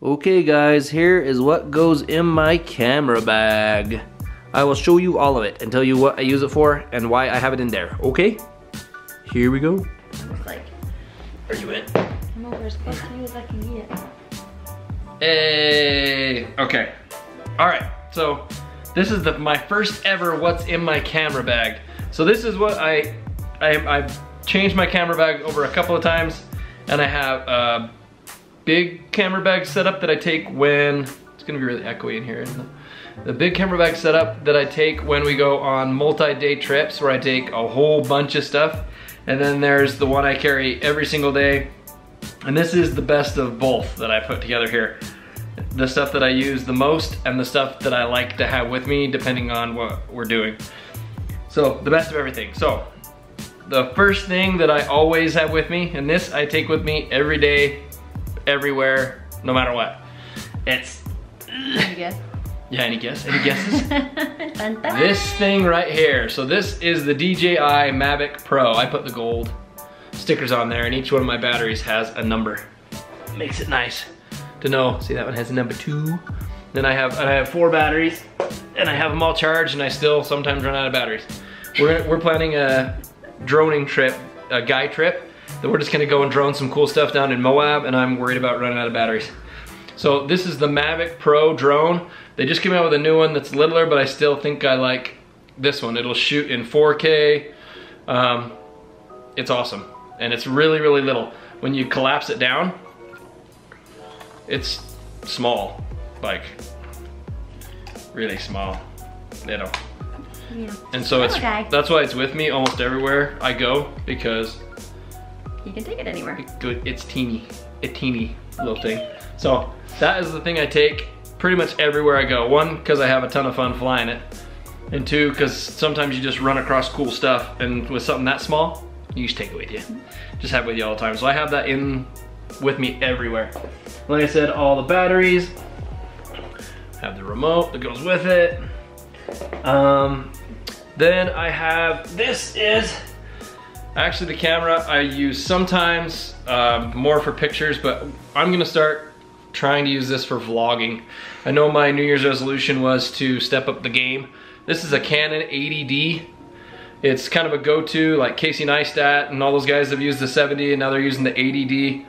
Okay guys, here is what goes in my camera bag. I will show you all of it and tell you what I use it for and why I have it in there, okay? Here we go. Looks like. Are you in? I'm over as close to you as I can get. Hey! Okay. Alright, so this is my first ever what's in my camera bag. So this is what I've changed my camera bag over a couple of times, and I have a big camera bag setup that I take when, it's gonna be really echoey in here, isn't it? The big camera bag setup that I take when we go on multi-day trips where I take a whole bunch of stuff. And then there's the one I carry every single day. And this is the best of both that I put together here. The stuff that I use the most and the stuff that I like to have with me depending on what we're doing. So the best of everything. So the first thing that I always have with me, and this I take with me every day, everywhere, no matter what. It's... Any guess? Yeah, any guess? Any guesses? Dun, dun. This thing right here. So this is the DJI Mavic Pro. I put the gold stickers on there, and each one of my batteries has a number. Makes it nice to know. See, that one has a number 2. Then I have 4 batteries, and I have them all charged, and I still sometimes run out of batteries. We're planning a droning trip, a guy trip, that we're just gonna go and drone some cool stuff down in Moab, and I'm worried about running out of batteries. So this is the Mavic Pro drone. They just came out with a new one that's littler, but I still think I like this one. It'll shoot in 4K. It's awesome, and it's really, really little. When you collapse it down, it's small, like really small, little. Yeah. And so that's why it's with me almost everywhere I go, because you can take it anywhere. It's teeny, a teeny little thing. So that is the thing I take pretty much everywhere I go. 1, because I have a ton of fun flying it, and 2, because sometimes you just run across cool stuff, and with something that small, you just take it with you. Just have it with you all the time. So I have that with me everywhere. Like I said, all the batteries, have the remote that goes with it. Then I have, this is actually the camera I use sometimes, more for pictures, but I'm gonna start trying to use this for vlogging. I know my New Year's resolution was to step up the game. This is a Canon 80D. It's kind of a go-to, like Casey Neistat and all those guys have used the 70 and now they're using the 80D.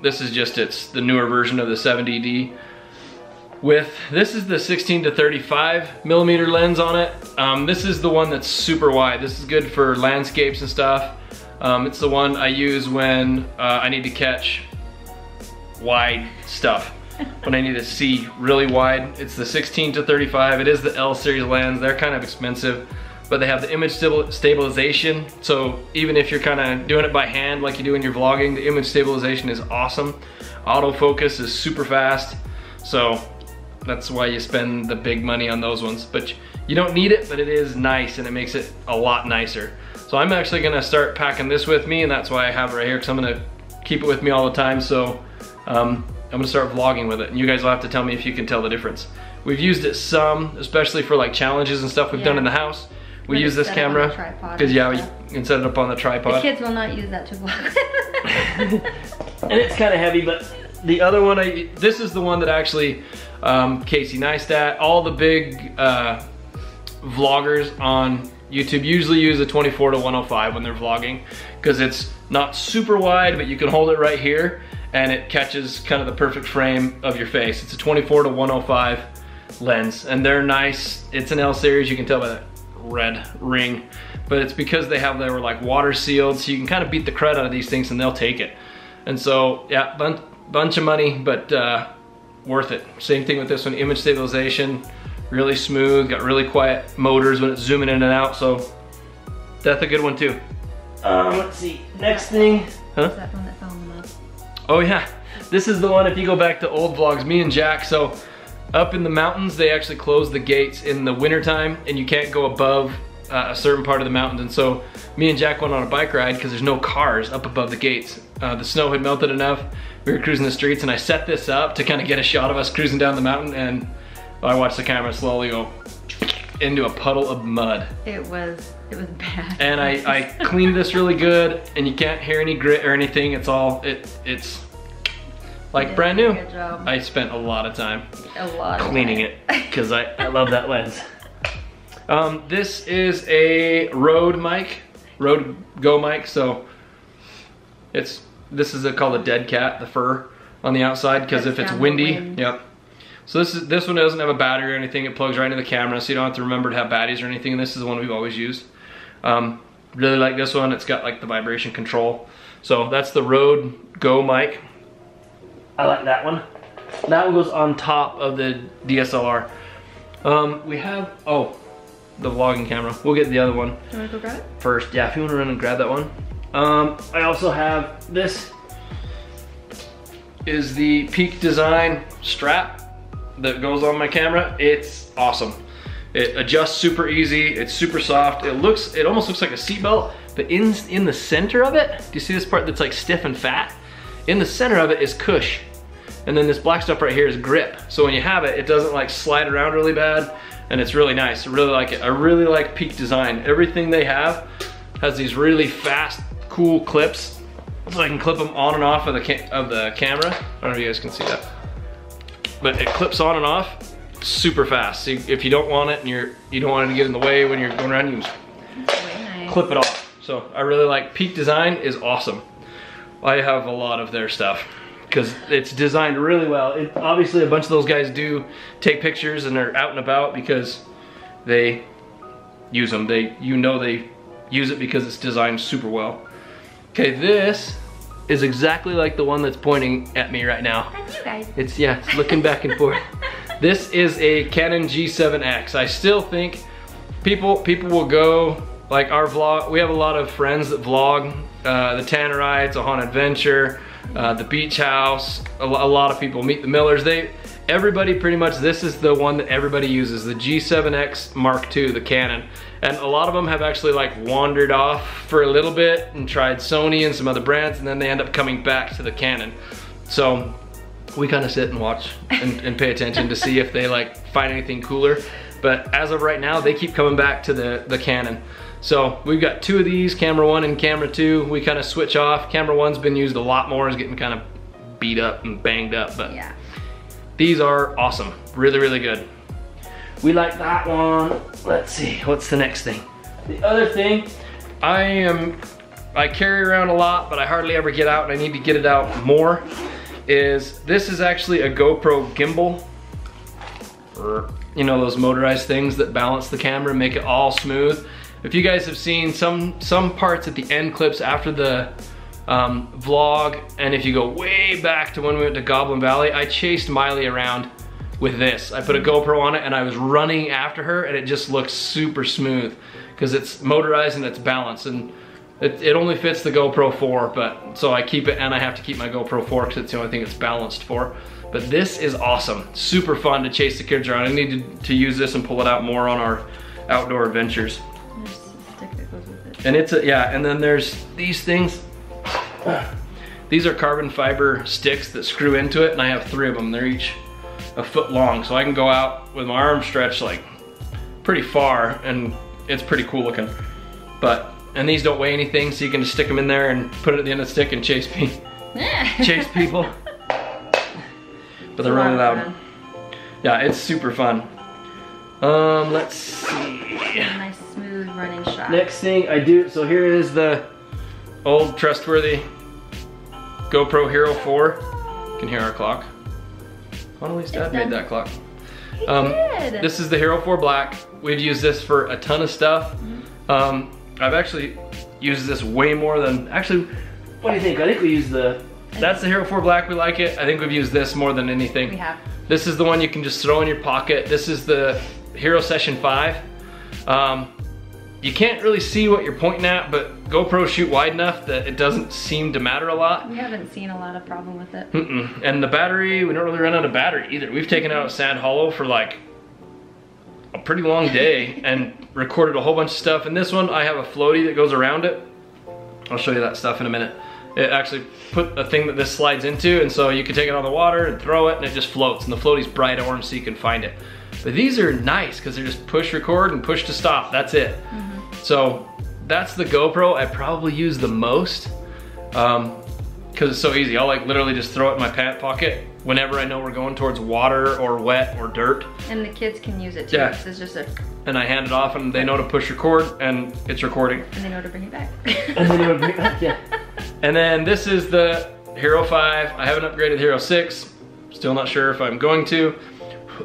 This is just, it's the newer version of the 70D. This is the 16 to 35 millimeter lens on it. This is the one that's super wide. This is good for landscapes and stuff. It's the one I use when I need to catch wide stuff. When I need to see really wide. It's the 16 to 35. It is the L series lens. They're kind of expensive, but they have the image stabilization. So even if you're kind of doing it by hand like you do in your vlogging, the image stabilization is awesome. Autofocus is super fast. So that's why you spend the big money on those ones. But you don't need it, but it is nice and it makes it a lot nicer. So I'm actually gonna start packing this with me, and that's why I have it right here, because I'm gonna keep it with me all the time. So I'm gonna start vlogging with it, and you guys will have to tell me if you can tell the difference. We've used it some, especially for like challenges and stuff we've done in the house. We use this camera, because yeah, we can set it up on the tripod. The kids will not use that to vlog. And it's kind of heavy, but the other one, this is the one that actually Casey Neistat, all the big vloggers on YouTube usually use a 24 to 105 when they're vlogging, because it's not super wide, but you can hold it right here and it catches kind of the perfect frame of your face. It's a 24 to 105 lens, and they're nice. It's an L series, you can tell by that red ring, but it's because they were like water sealed, so you can kind of beat the crud out of these things and they'll take it. And so yeah, bunch of money, but worth it. Same thing with this one, image stabilization, really smooth, got really quiet motors when it's zooming in and out, so that's a good one too. Let's see, next thing. Huh? Is that the one that fell in the mud? Oh yeah, this is the one, if you go back to old vlogs, me and Jack, so up in the mountains, they actually close the gates in the wintertime, and you can't go above a certain part of the mountains. And so me and Jack went on a bike ride because there's no cars up above the gates. The snow had melted enough. We were cruising the streets, and I set this up to kind of get a shot of us cruising down the mountain, and I watched the camera slowly go into a puddle of mud. It was bad. And I cleaned this really good, and you can't hear any grit or anything. It's like brand new. Good job. I spent a lot of time cleaning it because I love that lens. This is a Rode mic, Rode Go mic. So this is called a dead cat, the fur on the outside, because if it's windy, yep. So this one doesn't have a battery or anything. It plugs right into the camera, so you don't have to remember to have batteries or anything. And this is the one we've always used. Really like this one. It's got like the vibration control. So that's the Rode Go mic. I like that one. That one goes on top of the DSLR. We have, the vlogging camera. We'll get the other one. You wanna go grab it? First, yeah, if you wanna run and grab that one. I also have this is the Peak Design strap that goes on my camera. It's awesome. It adjusts super easy. It's super soft. It almost looks like a seatbelt, but in the center of it, do you see this part that's like stiff and fat? In the center of it is cush. And then this black stuff right here is grip. So when you have it, it doesn't like slide around really bad, and it's really nice. I really like it. I really like Peak Design. Everything they have has these really fast, cool clips, so I can clip them on and off of the camera. I don't know if you guys can see that, but it clips on and off super fast. So if you don't want it and you don't want it to get in the way when you're going around, you can clip it off. So I really like Peak Design. Is awesome. I have a lot of their stuff because it's designed really well. Obviously a bunch of those guys do take pictures and they're out and about because they use them. They use it because it's designed super well. Okay, this is exactly like the one that's pointing at me right now. That's you guys. It's looking back and forth. This is a Canon G7X. I still think people will go, like our vlog, we have a lot of friends that vlog, the Tannerites, A Haunted Adventure, the Beach House, a lot of people, Meet the Millers. Everybody pretty much, this is the one that everybody uses, the G7X Mark II, the Canon. And a lot of them have actually like wandered off for a little bit and tried Sony and some other brands, and then they end up coming back to the Canon. So we kind of sit and watch and pay attention to see if they like find anything cooler. But as of right now, they keep coming back to the Canon. So we've got two of these, camera one and camera two. We kind of switch off. Camera one's been used a lot more, is getting kind of beat up and banged up, but yeah. These are awesome, really, really good. We like that one. Let's see, what's the next thing? The other thing, I carry around a lot, but I hardly ever get out, and I need to get it out more, this is actually a GoPro gimbal. You know, those motorized things that balance the camera and make it all smooth. If you guys have seen some parts at the end clips after the vlog, and if you go way back to when we went to Goblin Valley, I chased Miley around with this. I put a GoPro on it and I was running after her, and it just looks super smooth because it's motorized and it's balanced, and it only fits the GoPro 4, but so I keep it, and I have to keep my GoPro 4 because it's the only thing it's balanced for. But this is awesome, super fun to chase the kids around. I need to use this and pull it out more on our outdoor adventures. There's a stick that goes with it. And it's and then there's these things. These are carbon fiber sticks that screw into it, and I have 3 of them. They're each a foot long, so I can go out with my arm stretched like pretty far, and it's pretty cool looking. And these don't weigh anything, so you can just stick them in there and put it at the end of the stick and chase people. But they're really loud. Yeah, it's super fun. Let's see. A nice smooth running shot. Next thing I do, so here is the old trustworthy GoPro Hero 4. You can hear our clock. Honestly, Dad made that clock. He did. This is the Hero 4 Black. We've used this for a ton of stuff. I've actually used this way more than, actually, what do you think? I think we use that's the Hero 4 Black, we like it. I think we've used this more than anything. We have. This is the one you can just throw in your pocket. This is the Hero Session 5. You can't really see what you're pointing at, but GoPros shoot wide enough that it doesn't seem to matter a lot. We haven't seen a lot of problem with it. And the battery, we don't really run out of battery either. We've taken out Sand Hollow for like a pretty long day and recorded a whole bunch of stuff. And this one, I have a floaty that goes around it. I'll show you that stuff in a minute. It actually put a thing that this slides into, and so you can take it on the water and throw it, and it just floats. And the floaty's bright orange, so you can find it. But these are nice because they're just push record and push to stop. That's it. So that's the GoPro I probably use the most. because it's so easy. I'll like literally just throw it in my pant pocket whenever I know we're going towards water or wet or dirt. And the kids can use it too. Yeah. This is just a... And I hand it off and they know to push record and it's recording. And they know to bring it back. And they know to bring it back, yeah. And then this is the Hero 5. I haven't upgraded Hero 6. Still not sure if I'm going to.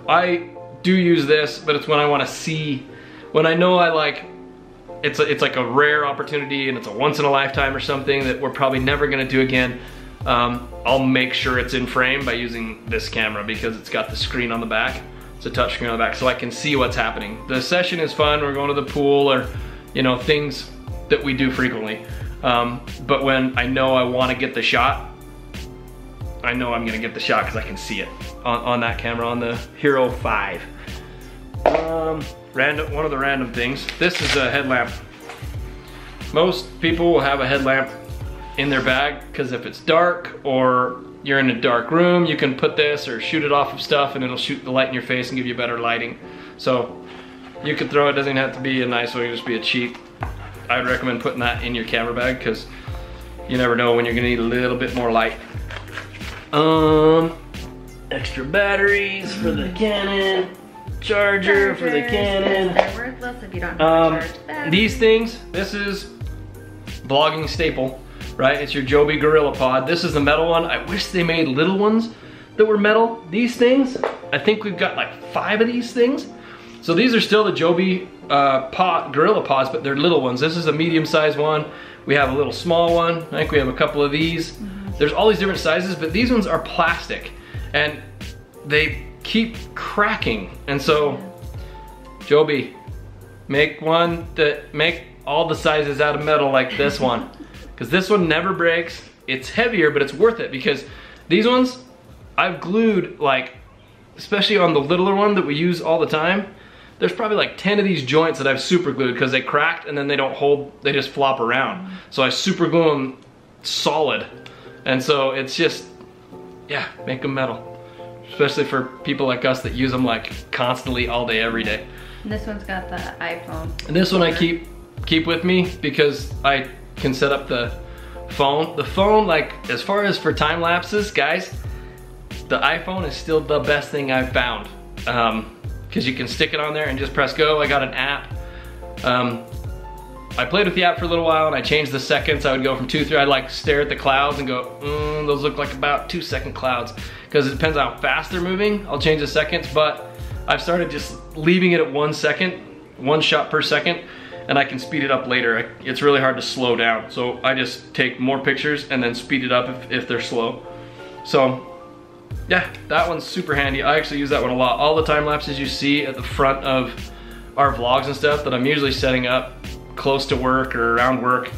I do use this, but it's when I want to see, when I know I like, it's like a rare opportunity and it's a once in a lifetime or something that we're probably never gonna do again. I'll make sure it's in frame by using this camera because it's got the screen on the back. It's a touch screen on the back so I can see what's happening. The session is fun, we're going to the pool or, you know, things that we do frequently. But when I know I wanna get the shot, I know I'm gonna get the shot because I can see it on that camera on the Hero 5. One of the random things. This is a headlamp. Most people will have a headlamp in their bag because if it's dark or you're in a dark room, you can put this or shoot it off of stuff and it'll shoot the light in your face and give you better lighting. So you could throw it, doesn't have to be a nice one, it can just be a cheap. I'd recommend putting that in your camera bag because you never know when you're gonna need a little bit more light. Extra batteries for the Canon. Charger for the Canon. They're worthless if you don't have a charge them. These things, this is vlogging staple, right? It's your Joby Gorilla Pod. This is the metal one. I wish they made little ones that were metal. These things, I think we've got like 5 of these things. So these are still the Joby Gorilla Pods, but they're little ones. This is a medium-sized one. We have a little small one. I think we have a couple of these. There's all these different sizes, but these ones are plastic and they keep cracking. And so, Joby, make one that make all the sizes out of metal like this one. Because this one never breaks. It's heavier, but it's worth it because these ones, I've glued like, especially on the littler one that we use all the time, there's probably like 10 of these joints that I've super glued because they cracked and then they don't hold, they just flop around. So I super glue them solid. And so it's just, yeah, make them metal. Especially for people like us that use them like constantly all day, every day. And this one's got the iPhone. And this one I keep with me because I can set up the phone. The phone, like as far as for time lapses, guys, the iPhone is still the best thing I've found. Because you can stick it on there and just press go. I got an app. I played with the app for a little while and I changed the seconds. I would go from 2, 3, I'd like stare at the clouds and go, those look like about 2-second clouds. Because it depends on how fast they're moving, I'll change the seconds, but I've started just leaving it at 1 second, 1 shot per second, and I can speed it up later. It's really hard to slow down. So I just take more pictures and then speed it up if they're slow. So yeah, that one's super handy. I actually use that one a lot. All the time lapses you see at the front of our vlogs and stuff that I'm usually setting up close to work or around work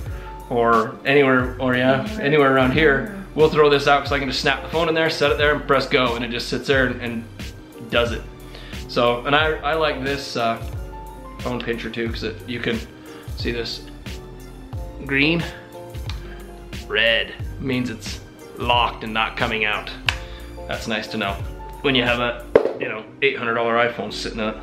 or anywhere, or anywhere around here, we'll throw this out because I can just snap the phone in there, set it there and press go and it just sits there and does it. So, and I like this phone pincher too because you can see this green, red means it's locked and not coming out. That's nice to know when you have a, you know, $800 iPhone sitting in it.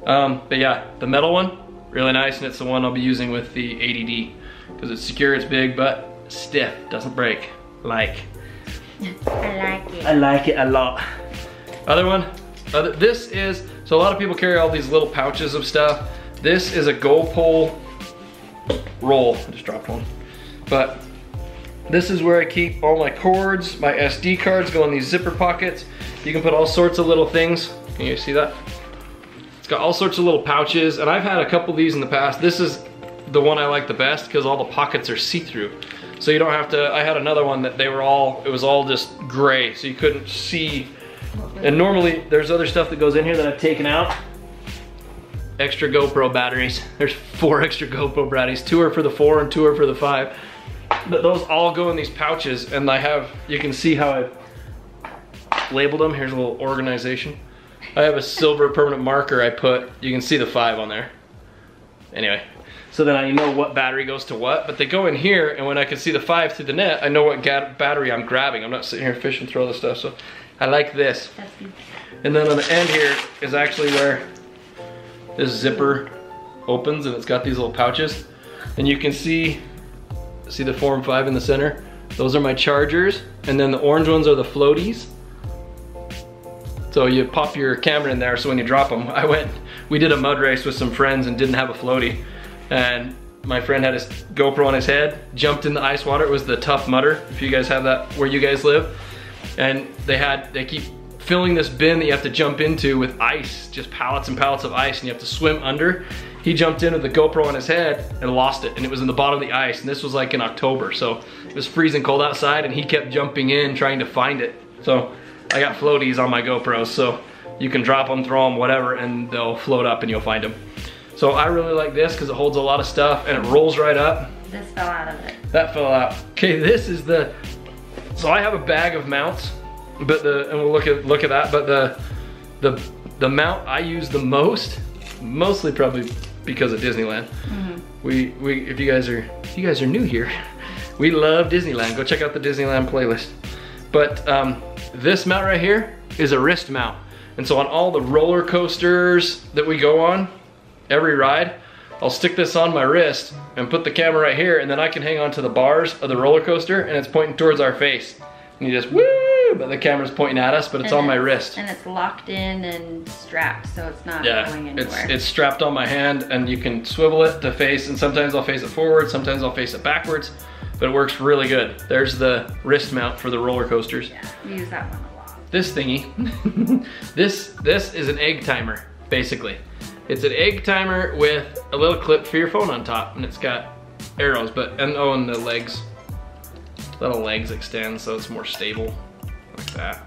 But yeah, the metal one, really nice, and it's the one I'll be using with the 80D because it's secure, it's big, but stiff, doesn't break. I like it. I like it a lot. Other one, this is, so a lot of people carry all these little pouches of stuff. This is a goal pole roll. I just dropped one. But this is where I keep all my cords, my SD cards go in these zipper pockets. You can put all sorts of little things. Can you see that? It's got all sorts of little pouches, and I've had a couple of these in the past. This is the one I like the best because all the pockets are see-through. So you don't have to, I had another one that it was all just gray, so you couldn't see. And normally there's other stuff that goes in here that I've taken out. Extra GoPro batteries. There's 4 extra GoPro batteries. 2 are for the 4 and 2 are for the 5. But those all go in these pouches, and I have, you can see how I labeled them. Here's a little organization. I have a silver permanent marker I put, you can see the 5 on there. Anyway, so then I know what battery goes to what, but they go in here, and when I can see the 5 through the net, I know what battery I'm grabbing. I'm not sitting here fishing through all this stuff, so I like this. And then on the end here is actually where this zipper opens, and it's got these little pouches. And you can see the 4 and 5 in the center. Those are my chargers. And then the orange ones are the floaties. So you pop your camera in there so when you drop them, we did a mud race with some friends and didn't have a floaty. And my friend had his GoPro on his head, jumped in the ice water. It was the Tough Mudder, if you guys have that where you guys live. And they keep filling this bin that you have to jump into with ice, just pallets and pallets of ice, and you have to swim under. He jumped in with the GoPro on his head and lost it, and it was in the bottom of the ice, and this was like in October, so it was freezing cold outside, and he kept jumping in trying to find it. So I got floaties on my GoPros, so you can drop them, throw them, whatever, and they'll float up and you'll find them. So I really like this because it holds a lot of stuff and it rolls right up. This fell out of it. That fell out. Okay, this is so I have a bag of mounts, but and we'll look at that, but the mount I use the most, mostly probably because of Disneyland. Mm-hmm. If you guys are new here, we love Disneyland. Go check out the Disneyland playlist. But this mount right here is a wrist mount. And so on all the roller coasters that we go on, every ride, I'll stick this on my wrist and put the camera right here, and then I can hang on to the bars of the roller coaster and it's pointing towards our face. And you just woo, but the camera's pointing at us, but it's on my wrist. And it's locked in and strapped, so it's not going anywhere. It's strapped on my hand, and you can swivel it to face, and sometimes I'll face it forward, sometimes I'll face it backwards, but it works really good. There's the wrist mount for the roller coasters. Yeah, we use that one a lot. This thingy, this is an egg timer, basically. It's an egg timer with a little clip for your phone on top, and it's got arrows, and the legs. Little legs extend so it's more stable, like that.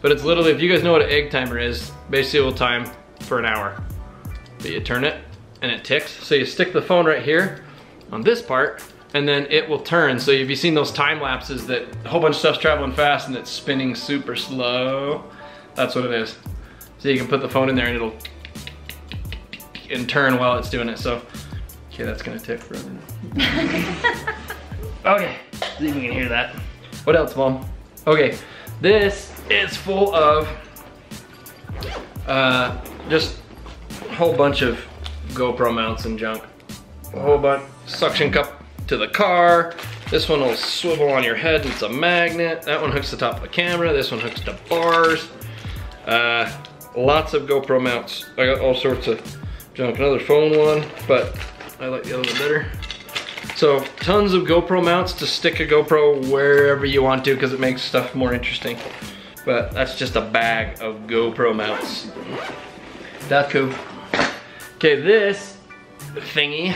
But it's literally, if you guys know what an egg timer is, basically it will time for an hour. But you turn it and it ticks. So you stick the phone right here on this part, and then it will turn. So have you seen those time lapses that a whole bunch of stuff's traveling fast and it's spinning super slow? That's what it is. So you can put the phone in there and it'll turn while it's doing it. So, okay, that's gonna tick forever now. Okay, see if we can hear that. What else, Mom? Okay, this is full of just a whole bunch of GoPro mounts and junk. A whole bunch. Suction cup to the car. This one will swivel on your head. It's a magnet. That one hooks to the top of the camera. This one hooks to bars. Lots of GoPro mounts. I got all sorts of junk. Another phone one, but I like the other one better. So tons of GoPro mounts to stick a GoPro wherever you want to, because it makes stuff more interesting. But that's just a bag of GoPro mounts. That's cool. Okay, this thingy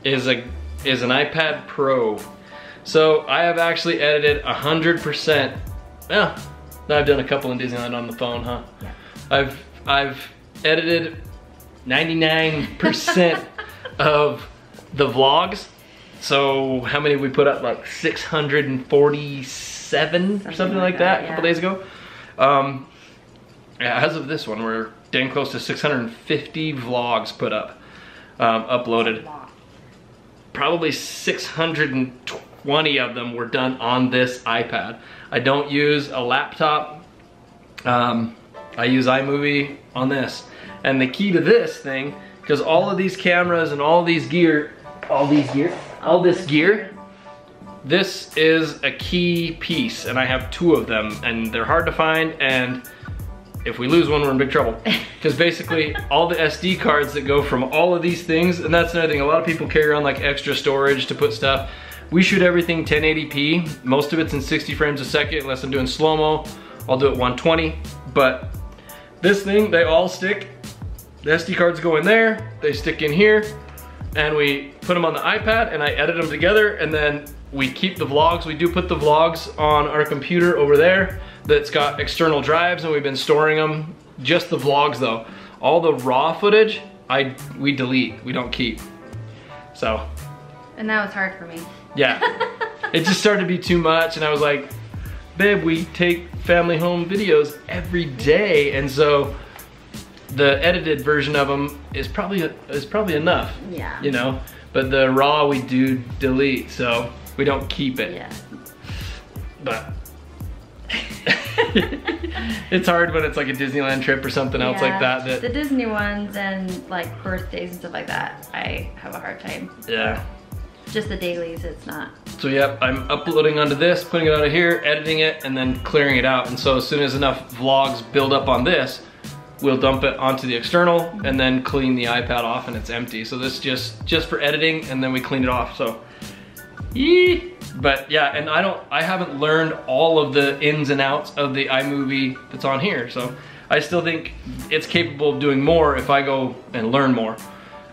is an iPad Pro. So I have actually edited 100%. Yeah, I've done a couple in Disneyland on the phone, huh? Yeah. I've edited 99% of the vlogs. So how many we put up? Like 647 or something like that a couple days ago. Yeah, as of this one, we're dang close to 650 vlogs put up, uploaded. Probably 620 of them were done on this iPad. I don't use a laptop. I use iMovie on this. And the key to this thing, because all of these cameras and all this gear, this is a key piece, and I have 2 of them, and they're hard to find, and if we lose one, we're in big trouble. Because basically, all the SD cards that go from all of these things, and that's another thing, a lot of people carry around like extra storage to put stuff. We shoot everything 1080p. Most of it's in 60 frames a second, unless I'm doing slow-mo. I'll do it 120, but this thing, they all stick. The SD cards go in there, they stick in here, and we put them on the iPad, and I edit them together, and then we keep the vlogs. We do put the vlogs on our computer over there that's got external drives, and we've been storing them. Just the vlogs though. All the raw footage, we delete, we don't keep. So. And that was hard for me. Yeah, it just started to be too much, and I was like, babe, we take family home videos every day, and so the edited version of them is probably enough. Yeah. You know, but the raw we do delete, so we don't keep it. Yeah. But it's hard when it's like a Disneyland trip or something else like that. The Disney ones and like birthdays and stuff like that, I have a hard time. Yeah. Just the dailies, it's not. So yep, I'm uploading onto this, putting it out of here, editing it, and then clearing it out. And so as soon as enough vlogs build up on this, we'll dump it onto the external and then clean the iPad off and it's empty. So this just for editing, and then we clean it off. So, yee. But yeah, and I haven't learned all of the ins and outs of the iMovie that's on here. So I still think it's capable of doing more if I go and learn more.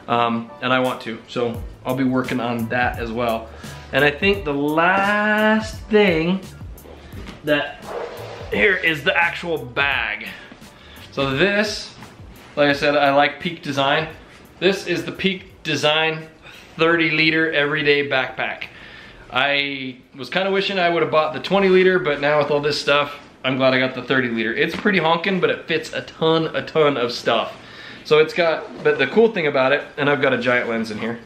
And I want to, so I'll be working on that as well. And I think the last thing that here is the actual bag. So this, like I said, I like Peak Design. This is the Peak Design 30-liter everyday backpack. I was kind of wishing I would have bought the 20-liter, but now with all this stuff, I'm glad I got the 30-liter. It's pretty honking, but it fits a ton of stuff. So it's got, but the cool thing about it, and I've got a giant lens in here.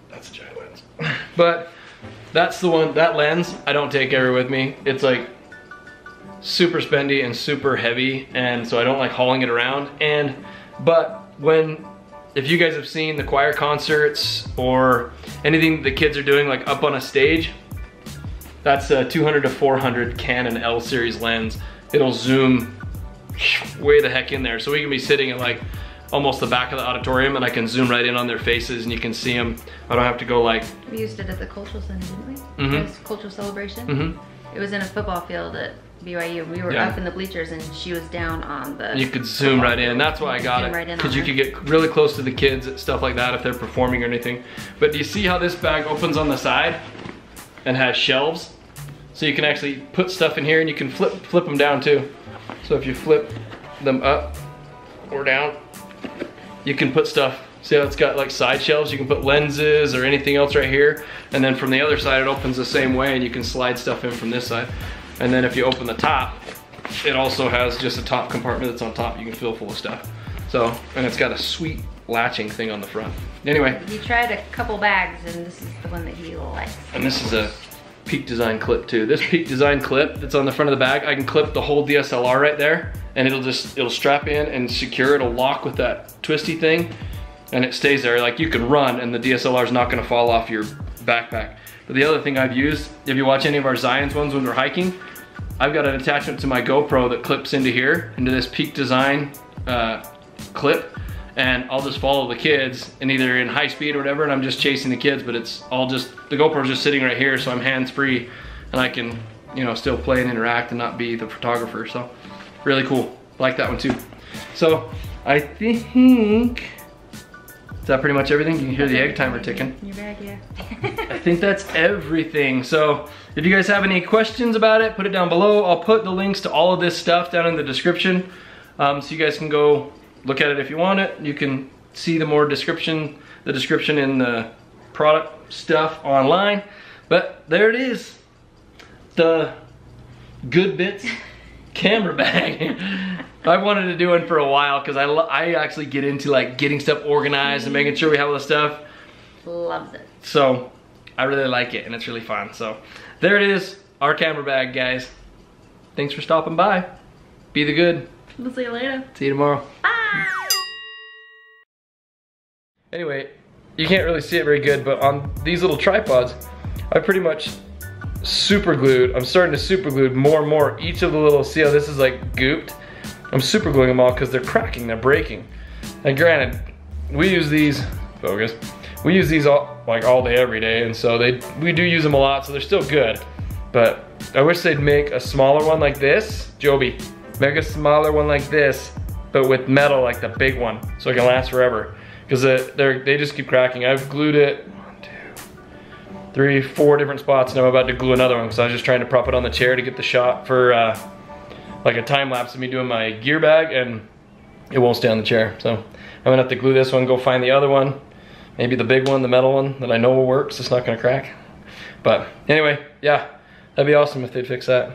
That's a giant lens. But that's the one, that lens, I don't take everywhere with me. It's like super spendy and super heavy, and so I don't like hauling it around. But if you guys have seen the choir concerts or anything the kids are doing like up on a stage, that's a 200 to 400 Canon L series lens. It'll zoom way the heck in there. So we can be sitting at like almost the back of the auditorium and I can zoom right in on their faces and you can see them. I don't have to go like... We used it at the cultural center, didn't we? Mm-hmm. It was cultural celebration. Mm-hmm. It was in a football field at BYU. We were up in the bleachers and she was down on the... You could zoom right in. That's why I got it. Because you could get really close to the kids, stuff like that if they're performing or anything. But do you see how this bag opens on the side and has shelves? So you can actually put stuff in here and you can flip them down too. So if you flip them up or down, you can put stuff. See how it's got like side shelves? You can put lenses or anything else right here. And then from the other side, it opens the same way and you can slide stuff in from this side. And then if you open the top, it also has just a top compartment that's on top you can fill full of stuff. So, and it's got a sweet latching thing on the front. Anyway. He tried a couple bags and this is the one that he likes. And this is a Peak Design clip too. This Peak Design clip that's on the front of the bag, I can clip the whole DSLR right there and it'll strap in and secure, it'll lock with that twisty thing and it stays there. Like you can run and the DSLR is not gonna fall off your backpack. But the other thing I've used, if you watch any of our Zions ones when we're hiking, I've got an attachment to my GoPro that clips into here, into this Peak Design clip, and I'll just follow the kids and either in high speed or whatever, and I'm just chasing the kids, but it's all just, the GoPro's just sitting right here, so I'm hands-free, and I can, you know, still play and interact and not be the photographer, so really cool. Like that one too. So I think, is that pretty much everything? You can hear the egg timer ticking. Your bag, yeah. I think that's everything. So if you guys have any questions about it, put it down below. I'll put the links to all of this stuff down in the description. So you guys can go look at it if you want it. You can see the description in the product stuff online. But there it is. The Good Bits camera bag. I wanted to do one for a while because I actually get into like getting stuff organized and making sure we have all the stuff. Loves it. So I really like it and it's really fun. So there it is, our camera bag, guys. Thanks for stopping by. Be the good. We'll see you later. See you tomorrow. Bye. Anyway, you can't really see it very good, but on these little tripods, I pretty much super glued. I'm starting to super glue more and more. Each of the little, see how this is like gooped? I'm super gluing them all because they're cracking, they're breaking. And granted, we use these, focus, we use these all day, every day, and so we do use them a lot, so they're still good. But I wish they'd make a smaller one like this. Joby, make a smaller one like this, but with metal like the big one, so it can last forever. Because they just keep cracking. I've glued it 1, 2, 3, 4 different spots, and I'm about to glue another one because I was just trying to prop it on the chair to get the shot for like a time lapse of me doing my gear bag, and it won't stay on the chair. So I'm gonna have to glue this one, go find the other one, maybe the big one, the metal one that I know will work, so it's not gonna crack. But anyway, yeah, that'd be awesome if they'd fix that.